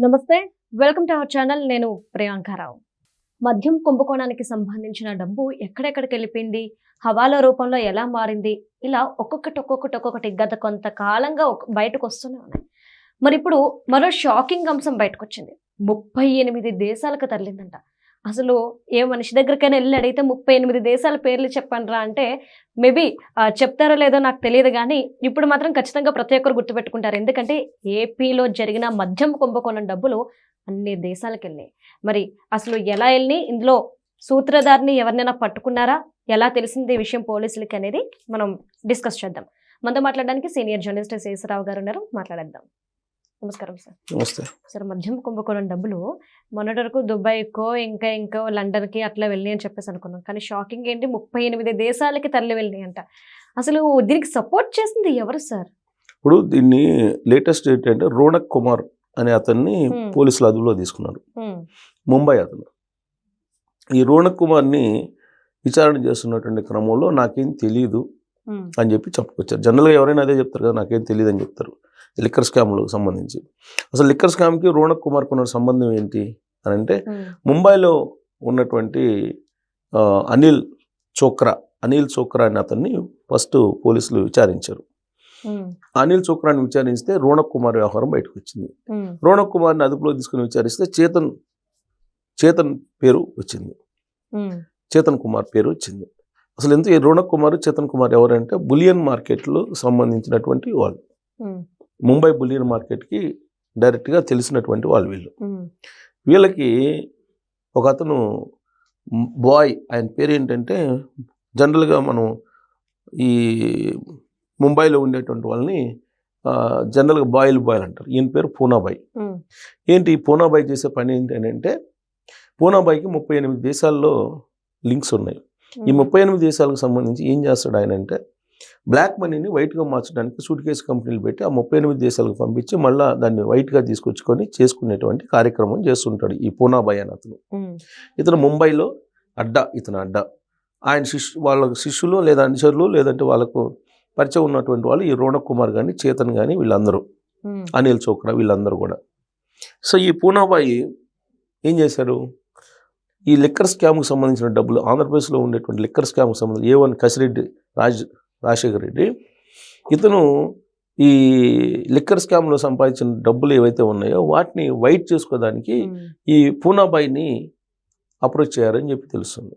నమస్తే, welcome to our channel. నేను ప్రియాంకారావు. మద్యం కుంభకోణానికి సంబంధించిన డబ్బు ఎక్కడెక్కడికి వెళ్ళిపోయింది, హవాలా రూపంలో ఎలా మారింది, ఇలా ఒక్కొక్కటి గత కొంతకాలంగా బయటకు వస్తూనే ఉన్నాయి. మరి ఇప్పుడు మరో షాకింగ్ అంశం బయటకు వచ్చింది. 38 దేశాలకు తరలిందంట. అసలు ఏ మనిషి దగ్గరికైనా వెళ్ళి అడిగితే 38 దేశాల పేర్లు చెప్పండిరా అంటే మేబీ చెప్తారో లేదో నాకు తెలియదు, కానీ ఇప్పుడు మాత్రం ఖచ్చితంగా ప్రతి ఒక్కరు గుర్తుపెట్టుకుంటారు. ఎందుకంటే ఏపీలో జరిగిన మద్యం కుంభకోణం డబ్బులు అన్ని దేశాలకు వెళ్ళాయి. మరి అసలు ఎలా వెళ్ళి, ఇందులో సూత్రధారిని ఎవరినైనా పట్టుకున్నారా, ఎలా తెలిసింది ఈ విషయం పోలీసులకి అనేది మనం డిస్కస్ చేద్దాం. మనతో మాట్లాడడానికి సీనియర్ జర్నలిస్ట్ శేషరావు గారు ఉన్నారు, మాట్లాడేద్దాం. నమస్కారం సార్. నమస్తే సార్, మద్యం కుంభకోణం డబ్బులు మొన్నటి వరకు దుబాయ్కో ఇంకా లండన్కి అట్లా వెళ్ళి అని చెప్పేసి అనుకున్నాం, కానీ షాకింగ్ ఏంటి, 38 దేశాలకి తరలి వెళ్ళినాయి అంట. అసలు దీనికి సపోర్ట్ చేసింది ఎవరు సార్? ఇప్పుడు దీన్ని లేటెస్ట్ ఏంటంటే రోనక్ కుమార్ అనే అతన్ని పోలీసులు అదుపులో తీసుకున్నారు. ముంబై అతను. ఈ రోనక్ కుమార్ని విచారణ చేస్తున్నటువంటి క్రమంలో నాకేం తెలియదు అని చెప్పి చెప్పుకొచ్చారు. జనరల్గా ఎవరైనా అదే చెప్తారు కదా, నాకేం తెలియదు అని చెప్తారు. లిక్కర్ స్కామ్లకు సంబంధించి అసలు లిక్కర్ స్కామ్కి రోనక్ కుమార్కి ఉన్న సంబంధం ఏంటి అని అంటే, ముంబైలో ఉన్నటువంటి అనిల్ చోక్రా అనే అతన్ని ఫస్ట్ పోలీసులు విచారించారు. అనిల్ చోక్రాని విచారిస్తే రోనక్ కుమార్ వ్యవహారం బయటకు వచ్చింది. రోనక్ కుమార్ని అదుపులో తీసుకుని విచారిస్తే చేతన్ పేరు వచ్చింది, చేతన్ కుమార్ పేరు వచ్చింది. అసలు ఎంత రోనక్ కుమార్ చేతన్ కుమార్ ఎవరంటే బులియన్ మార్కెట్లో సంబంధించినటువంటి వాళ్ళు. ముంబై బులియన్ మార్కెట్కి డైరెక్ట్గా తెలిసినటువంటి వాళ్ళు వీళ్ళు. వీళ్ళకి ఒక అతను బాయ్, ఆయన పేరు ఏంటంటే, జనరల్గా మనం ఈ ముంబైలో ఉండేటువంటి వాళ్ళని జనరల్గా బాయ్ అంటారు. ఈయన పేరు పూనాబాయ్. ఏంటి ఈ పూనాబాయ్ చేసే పని ఏంటి అంటే, పూనాబాయ్కి 38 దేశాల్లో లింక్స్ ఉన్నాయి. ఈ 38 దేశాలకు సంబంధించి ఏం చేస్తాడు ఆయన అంటే, బ్లాక్ మనీని వైట్గా మార్చడానికి సూట్ కేసు కంపెనీలు పెట్టి ఆ 38 దేశాలకు పంపించి మళ్ళీ దాన్ని వైట్గా తీసుకొచ్చుకొని చేసుకునేటువంటి కార్యక్రమం చేస్తుంటాడు ఈ పూనాబాయ్ అని అతను. ఇతను ముంబైలో ఇతను అడ్డా. ఆయన వాళ్ళ శిష్యులు లేదా అనుచరులు లేదంటే వాళ్ళకు పరిచయం ఉన్నటువంటి వాళ్ళు ఈ రోనక్ కుమార్ కానీ చేతన్ కానీ వీళ్ళందరూ, అనిల్ చోక్రా వీళ్ళందరూ కూడా. సో ఈ పూనాబాయి ఏం చేశారు, ఈ లిక్కర్ స్కామ్కి సంబంధించిన డబ్బులు, ఆంధ్రప్రదేశ్లో ఉండేటువంటి లిక్కర్ స్కామ్కి సంబంధించి A1 కసిరెడ్డి రాజశేఖర్ రెడ్డి, ఇతను ఈ లిక్కర్ స్కామ్లో సంపాదించిన డబ్బులు ఏవైతే ఉన్నాయో వాటిని వైట్ చేసుకోవడానికి ఈ పూనాబాయిని అప్రోచ్ చేయారని చెప్పి తెలుస్తుంది.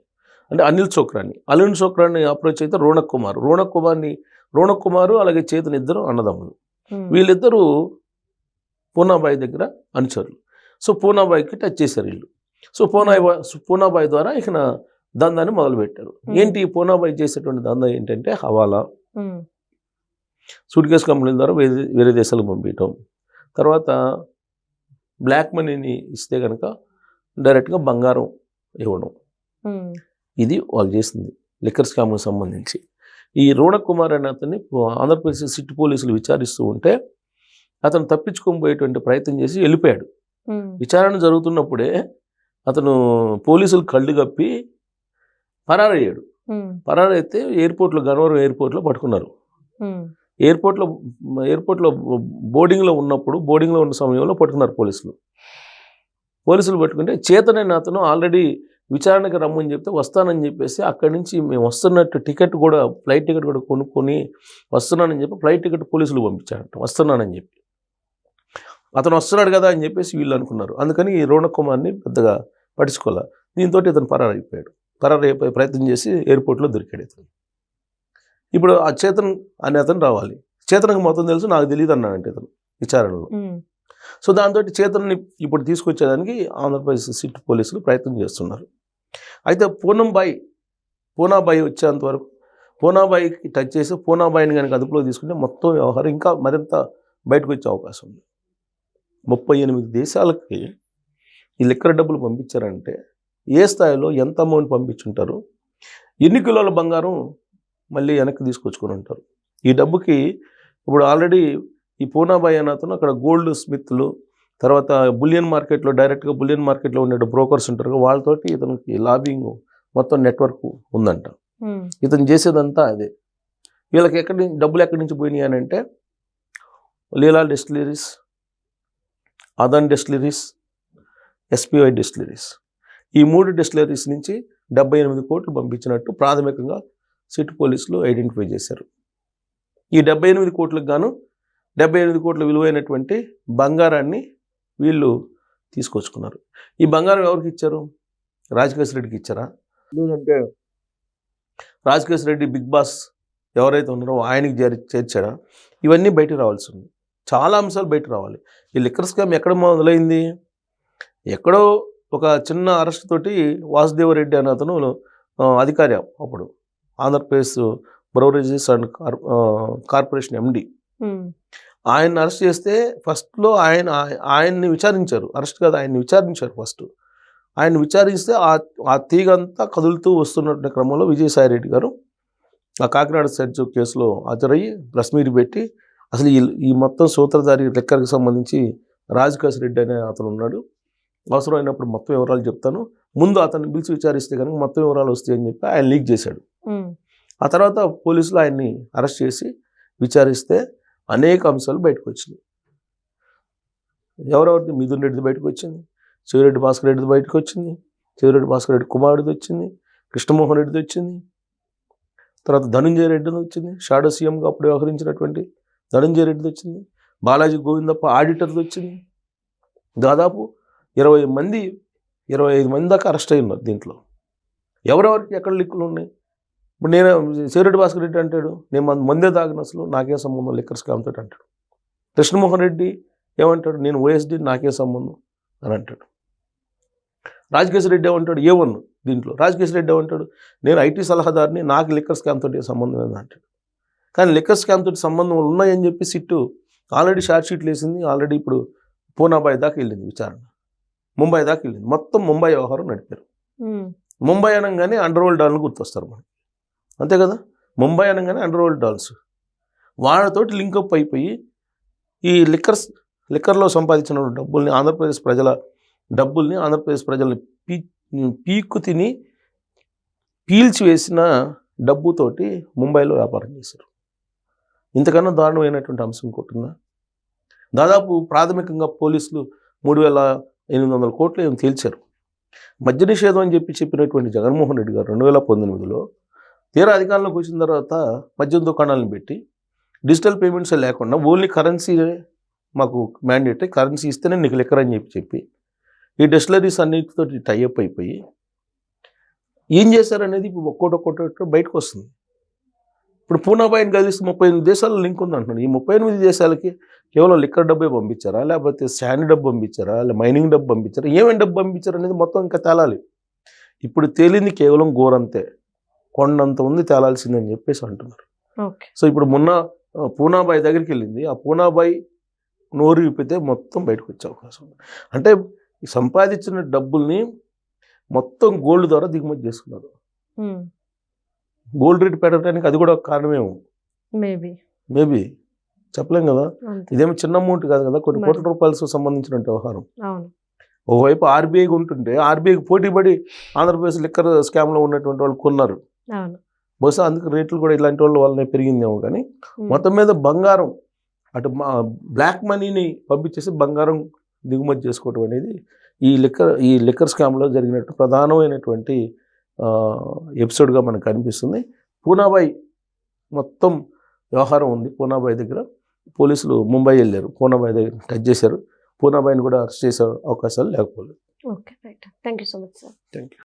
అంటే అనిల్ చోక్రాని అప్రోచ్ అయితే రోనక్ కుమారు అలాగే చేతన్ ఇద్దరు అన్నదమ్ములు. వీళ్ళిద్దరూ పూనాబాయి దగ్గర అనుచరులు. సో పూనాబాయికి టచ్ చేశారు వీళ్ళు. సో పూనాబాయి ద్వారా ఇక దందాన్ని మొదలుపెట్టారు. ఏంటి పూనాబాయి చేసేటువంటి దందా ఏంటంటే హవాలా, సూట్ కేసు కంపెనీల ద్వారా వేరే దేశాలకు పంపించడం, తర్వాత బ్లాక్ మనీని ఇస్తే కనుక డైరెక్ట్గా బంగారం ఇవ్వడం. ఇది వాళ్ళు చేసింది లిక్కర్ స్కామ్కి సంబంధించి. ఈ రోనక్ కుమార్ అనే అతన్ని ఆంధ్రప్రదేశ్ సిటీ పోలీసులు విచారిస్తూ ఉంటే అతను తప్పించుకొని పోయేటువంటి ప్రయత్నం చేసి వెళ్ళిపోయాడు. విచారణ జరుగుతున్నప్పుడే అతను పోలీసులు కళ్ళు కప్పి పరారయ్యాడు. పరారైతే గన్నవరం ఎయిర్పోర్ట్లో పట్టుకున్నారు. ఎయిర్పోర్ట్లో బోర్డింగ్లో ఉన్న సమయంలో పట్టుకున్నారు పోలీసులు పట్టుకుంటే చేతన్ అనే అతను ఆల్రెడీ విచారణకు రమ్మని చెప్తే వస్తానని చెప్పేసి అక్కడి నుంచి మేము వస్తున్నట్టు ఫ్లైట్ టికెట్ కూడా కొనుక్కొని వస్తున్నానని చెప్పి ఫ్లైట్ టికెట్ పోలీసులు పంపించారంట. వస్తున్నానని చెప్పి అతను వస్తున్నాడు కదా అని చెప్పేసి వీళ్ళు అనుకున్నారు. అందుకని ఈ రోనక్ కుమార్ని పెద్దగా పట్టించుకోలే. దీంతో ఇతను పరారైపోయి ప్రయత్నం చేసి ఎయిర్పోర్ట్లో దొరికాడు ఇతను. ఇప్పుడు ఆ చేతన్ అనే అతను రావాలి. చేతన్కి మొత్తం తెలుసు, నాకు తెలియదు అన్నాడంటే ఇతను విచారణలో. సో దాంతో చేతన్ని ఇప్పుడు తీసుకొచ్చేదానికి ఆంధ్రప్రదేశ్ సిటీ పోలీసులు ప్రయత్నం చేస్తున్నారు. అయితే పూనాబాయి వచ్చేంత వరకు పూనాబాయికి టచ్ చేసి పూనాబాయిని కనుక అదుపులో తీసుకుంటే మొత్తం వ్యవహారం ఇంకా మరింత బయటకు వచ్చే అవకాశం ఉంది. 38 దేశాలకి ఈ లిక్కర్ డబ్బులు పంపించారంటే ఏ స్థాయిలో ఎంత అమౌంట్ పంపించుంటారు, ఎన్ని కిలోల బంగారం మళ్ళీ వెనక్కి తీసుకొచ్చుకొని ఉంటారు. ఈ డబ్బుకి ఇప్పుడు ఆల్రెడీ ఈ పూనాబాయి అనే అతను అక్కడ గోల్డ్ స్మిత్లు, తర్వాత డైరెక్ట్గా బులియన్ మార్కెట్లో ఉండే బ్రోకర్స్ ఉంటారు, వాళ్ళతోటి ఇతనికి లాబింగ్ మొత్తం నెట్వర్క్ ఉందంట. ఇతను చేసేదంతా అదే. వీళ్ళకి డబ్బులు ఎక్కడి నుంచి పోయినాయి అని అంటే లీలా డిస్టిలరీస్, అదాన్ డిస్టిలరీస్, ఎస్పీవై డిస్టిలరీస్, ఈ 3 డిస్టిలరీస్ నుంచి 78 కోట్లు పంపించినట్టు ప్రాథమికంగా సిటీ పోలీసులు ఐడెంటిఫై చేశారు. ఈ 78 కోట్లకు గాను 78 కోట్ల విలువైనటువంటి బంగారాన్ని వీళ్ళు తీసుకొచ్చుకున్నారు. ఈ బంగారం ఎవరికి ఇచ్చారు? రాజకేశ్ రెడ్డికి ఇచ్చారా? లేదంటే రాజకేశ్ రెడ్డి బిగ్ బాస్ ఎవరైతే ఉన్నారో ఆయనకి చేర్చారా? ఇవన్నీ బయటకు రావాల్సి ఉంది. చాలా అంశాలు బయట రావాలి. ఈ లిక్కర్ స్కామ్ ఎక్కడ మొదలైంది? ఎక్కడో ఒక చిన్న అరెస్ట్ తోటి వాసుదేవరెడ్డి అనే అతను అధికారి, అప్పుడు ఆంధ్రప్రదేశ్ బ్రవరేజెస్ అండ్ కార్పొరేషన్ ఎండి, ఆయన్ని అరెస్ట్ చేస్తే ఫస్ట్లో ఆయన్ని విచారించారు. అరెస్ట్ కాదు, ఆయన్ని విచారించారు. ఫస్ట్ ఆయన్ని విచారిస్తే ఆ తీగ అంతా కదులుతూ వస్తున్న క్రమంలో విజయసాయి రెడ్డి గారు ఆ కాకినాడ సెర్చ్ కేసులో హాజరయ్యి ప్రెస్ మీట్ పెట్టి అసలు ఈ మొత్తం సూత్రధారి లెక్కర్కి సంబంధించి రాజకేశ్ రెడ్డి అనే అతను ఉన్నాడు, అవసరమైనప్పుడు మొత్తం వివరాలు చెప్తాను, ముందు అతన్ని పిలిచి విచారిస్తే కనుక మొత్తం వివరాలు వస్తాయని చెప్పి ఆయన లీక్ చేశాడు. ఆ తర్వాత పోలీసులు ఆయన్ని అరెస్ట్ చేసి విచారిస్తే అనేక అంశాలు బయటకు వచ్చినాయి. ఎవరెవరిది? మిథున్ రెడ్డిది బయటకు వచ్చింది, చెవిరెడ్డి భాస్కర్ రెడ్డిది బయటకు వచ్చింది, చెవిరెడ్డి భాస్కర్ రెడ్డి కుమారుడిది వచ్చింది, కృష్ణమోహన్ రెడ్డిది వచ్చింది, తర్వాత ధనంజయ రెడ్డిది వచ్చింది, షాడో సీఎంగా అప్పుడు వ్యవహరించినటువంటి ధనంజయ రెడ్డిది వచ్చింది, బాలాజీ గోవిందప్ప ఆడిటర్ది వచ్చింది. దాదాపు 25 మంది దాకా అరెస్ట్ అయి ఉన్నారు దీంట్లో. ఎవరెవరికి ఎక్కడ లిక్కులు ఉన్నాయి? ఇప్పుడు నేను చెవిరెడ్డి భాస్కర్ రెడ్డి అంటాడు, నేను మందే తాగిన, అసలు నాకేం సంబంధం లిక్కర్ స్కామ్ తోటి అంటాడు. కృష్ణమోహన్ రెడ్డి ఏమంటాడు, నేను ఓఎస్డి, నాకేం సంబంధం అని అంటాడు. రాజకేశ్ రెడ్డి ఏమంటాడు, A1 దీంట్లో రాజకేశ్ రెడ్డి ఏమంటాడు, నేను ఐటీ సలహాదారుని, నాకు లిక్కర్ స్కామ్ తోటి సంబంధం ఏందని అంటాడు. కానీ లిక్కర్ స్కామ్ తోటి సంబంధం ఉన్నాయని చెప్పి సిట్టు ఆల్రెడీ షార్ట్ షీట్లు వేసింది. ఆల్రెడీ ఇప్పుడు పూనాబాయ్ దాకా వెళ్ళింది విచారణ, ముంబై దాకా వెళ్ళింది. మొత్తం ముంబై వ్యవహారం నడిపారు. ముంబై అనగానే అండర్ వరల్డ్ డాన్లు గుర్తొస్తారు మనకి, అంతే కదా? ముంబై అనగానే అండర్ వరల్డ్ డాన్స్, వాళ్ళతోటి లింకప్ అయిపోయి ఈ లిక్కర్లో సంపాదించిన డబ్బుల్ని, ఆంధ్రప్రదేశ్ ప్రజల డబ్బుల్ని, ఆంధ్రప్రదేశ్ ప్రజల్ని పీక్కు తిని పీల్చివేసిన డబ్బుతోటి ముంబైలో వ్యాపారం చేశారు. ఇంతకన్నా దారుణమైనటువంటి అంశం ఇంకోటిందా? దాదాపు ప్రాథమికంగా పోలీసులు 3,800 కోట్లు ఏం తేల్చారు. మద్య నిషేధం అని చెప్పినటువంటి జగన్మోహన్ రెడ్డి గారు 2019లో తీరా అధికారంలోకి వచ్చిన తర్వాత మద్యం దుకాణాలను పెట్టి డిజిటల్ పేమెంట్స్ లేకుండా ఓన్లీ కరెన్సీ మాకు మ్యాండేటరీ, కరెన్సీ ఇస్తేనే నీకు లిక్కర్ అని చెప్పి ఈ డిస్టిలరీస్ అన్నిటితో టైఅప్ అయిపోయి ఏం చేశారనేది ఇప్పుడు ఒక్కొక్కటి బయటకు వస్తుంది. ఇప్పుడు పూనాబాయిని కలిసి 38 దేశాల్లో లింక్ ఉంది అంటున్నాడు. ఈ 38 దేశాలకి కేవలం లిక్కర్ డబ్బే పంపించారా, లేకపోతే శాండ్ డబ్బు పంపించారా, లేదా మైనింగ్ డబ్బు పంపించారా, ఏమేమి డబ్బు పంపించారు అనేది మొత్తం ఇంకా తేలాలి. ఇప్పుడు తేలింది కేవలం గోరంతే, కొండంత ఉంది తేలాల్సిందని చెప్పేసి అంటున్నారు. సో ఇప్పుడు మొన్న పూనాబాయి దగ్గరికి వెళ్ళింది, ఆ పూనాబాయి నోరు విప్పితే మొత్తం బయటకు వచ్చే అవకాశం ఉంది. అంటే సంపాదించిన డబ్బుల్ని మొత్తం గోల్డ్ ద్వారా దిగుమతి చేసుకున్నారు. గోల్డ్ రేట్ పెరగడానికి అది కూడా ఒక కారణమేమో, మేబీ చెప్పలేం కదా. ఇదేమో చిన్న అమౌంట్ కాదు కదా, కొన్ని కోట్ల రూపాయలకు సంబంధించిన వ్యవహారం. ఒకవైపు ఆర్బీఐ ఉంటుంటే ఆర్బీఐకి పోటీపడి ఆంధ్రప్రదేశ్ లిక్కర్ స్కామ్లో ఉన్నటువంటి వాళ్ళు కొన్నారు. బహుశా అందుకు రేట్లు కూడా ఇలాంటి వాళ్ళ వల్లనే పెరిగిందేమో. కానీ మొత్తం మీద బంగారం అటు బ్లాక్ మనీని పంపించేసి బంగారం దిగుమతి చేసుకోవడం అనేది ఈ లిక్కర్ స్కామ్లో జరిగినట్టు ప్రధానమైనటువంటి ఎపిసోడ్గా మనకు కనిపిస్తుంది. పూనాబాయ్ మొత్తం వ్యవహారం ఉంది. పూనాబాయ్ దగ్గర పోలీసులు ముంబై వెళ్ళారు, పూనాబాయ్ దగ్గర టచ్ చేశారు. పూనాబాయిని కూడా అరెస్ట్ చేసే అవకాశాలు లేకపోలేదు. Okay, right. Thank you so much sir. Thank you.